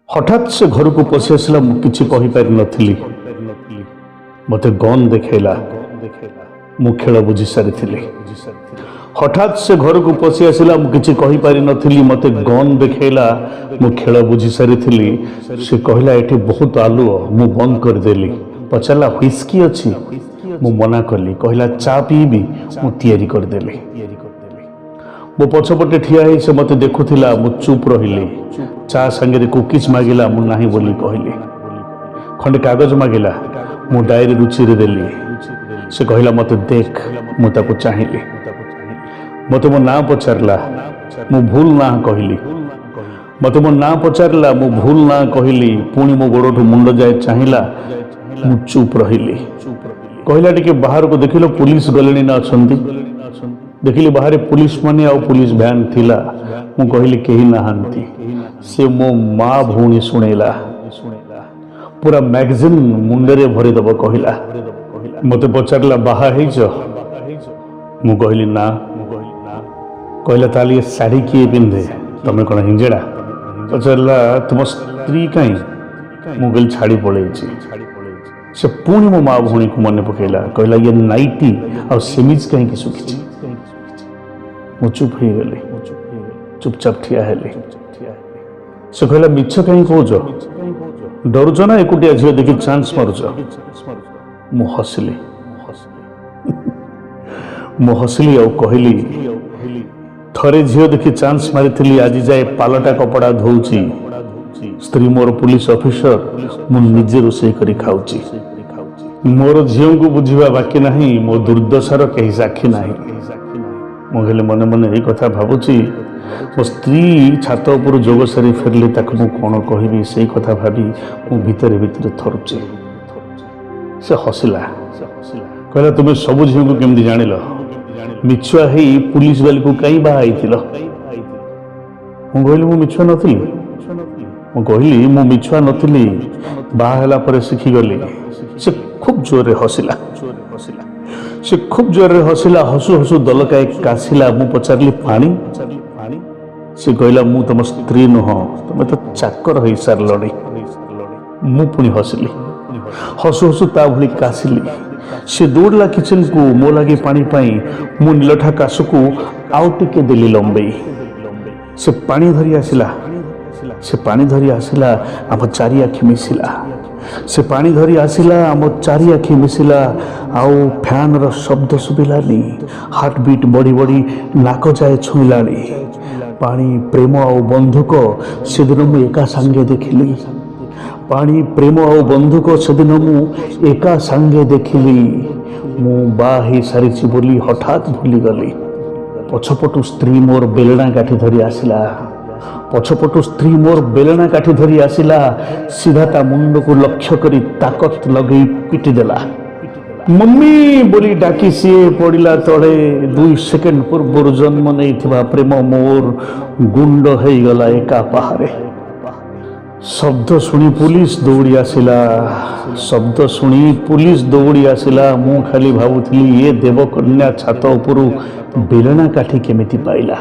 हठात से घर को पशि आसला किसी कहीपर नी मत गन देखला मु खेल बुझी सारी हठात से घर को पशि आसला किसी कहीपर नी मत गन देखला मु खेल बुझी सारी से कहला ये बहुत आलुओ मु बंद करदेली पचारा व्हिस्की अच्छी मु मना कली कहला चा पीबी मु तैयारी करदेली मो पछपटे ठिया से मत देखुला मु चुप रही चा संगे कुकीज मागिला मु नाही बोली कहली खंडे कागज मागिला मु डायरी रुचि देली से कहला मत देख मु ताको चाहिली मत मो ना पचारला मु भूल ना कहली मत मो ना पचारला मु भूल ना कहली पुणी मो गोड़ठू मुंड जाए चाहिला मु चुप रही कहला टिके बाहर को देखिलो पुलिस गले ना अच्छा देखिली बाहर पुलिस माने आ पुलिस भैन थिला मु कहली केही नाहांती से मो माँ भौणी शुणेला पूरा मैगजीन मुंडे भरीदेव कहला मत पचारला बाहा मु कहली ना कहला ताली ये शाढ़ी किए पिंधे तमें कौन हिंजेड़ा पचारला तुम स्त्री कहीं मु कहली छाड़ी पड़े से पुणी मो माँ भौणी को मन पकेला कहला ये नाइटी आ सेमिज कहीं सुखी मु चुप हो गली चुपचाप ठिया हेली से कहला मिछ कहीं कौच डरुच ना एकुटिया झील देखी चांस मारुच मु हसिली मु हसिली आ कहली थरे झील देखी चांस मारी आज जाए पालटा कपड़ा धोची स्त्री मोर पुलिस ऑफिसर मु निजे रोषे करी खाऊची मोर झील को बुझीबा बाकी नहीं मो दुर्दशार कहीं साक्षी नहीं मुझे मन मन यही कथा भावुची मो स्त्री छात उपर जोग सारी फेरली ताक मु कौन कहबी से कथा भाभी मु भितरे भितरे थरुची से हसिला कहला तुम सब झील को केमती जानिल मिछुआ ही पुलिस वाली को कहीं बाहा मु कहली मु मिछुआ नथी मु कहली मु मिछुआ नथी बाहा पर शिखीगली से खूब जोर हसिला से खूब जोर हसिला हसु हसु दलकाए कासिला मु पचारली पानी से कहला मु तुम स्त्री नुह तुम तो चाकर हो सारे मु पुणी हसिली हसु हसु ता भली कासिली से दौड़ला किचन को मो लगे पानी पाई मु नीलठा काश को आउ टिके देली लंबई से पानी धरी आसिला से पानी धरी आसिला आम चारि आखि मिसिला से पानी धरी आसिला आम चारि आखि मिसिला आउ फैन रो शब्द शुभिलानी हार्ट बीट बढ़ी बढ़ी नाक जाए छुईलानी पानी प्रेम आउ बंधुक से दिन मु एका संगे देखिली पानी प्रेम आउ बंधुक से दिन मु एका संगे देखिली मु बाही सारी बोली हठात भूली गली पछपटू स्त्री मोर बेलना काठी धरी आसिला पछपटू स्त्री मोर बेलना काठी धरी आसिला सीधा ता मुंड को लक्ष्य करी ताकत लगे पिटी देला मम्मी बोली डाकी सी पड़ा तले 2 सेकेंड पूर्व जन्म नहीं प्रेम मोर गुंड हो गला एका पहाड़े शब्द शुणी पुलिस दौड़ी आसिला शब्द शुणी पुलिस दौड़ी आसिला मु खाली भावुथली ये देवकन्या छात उपरू बेलना काठी केमिति पाइला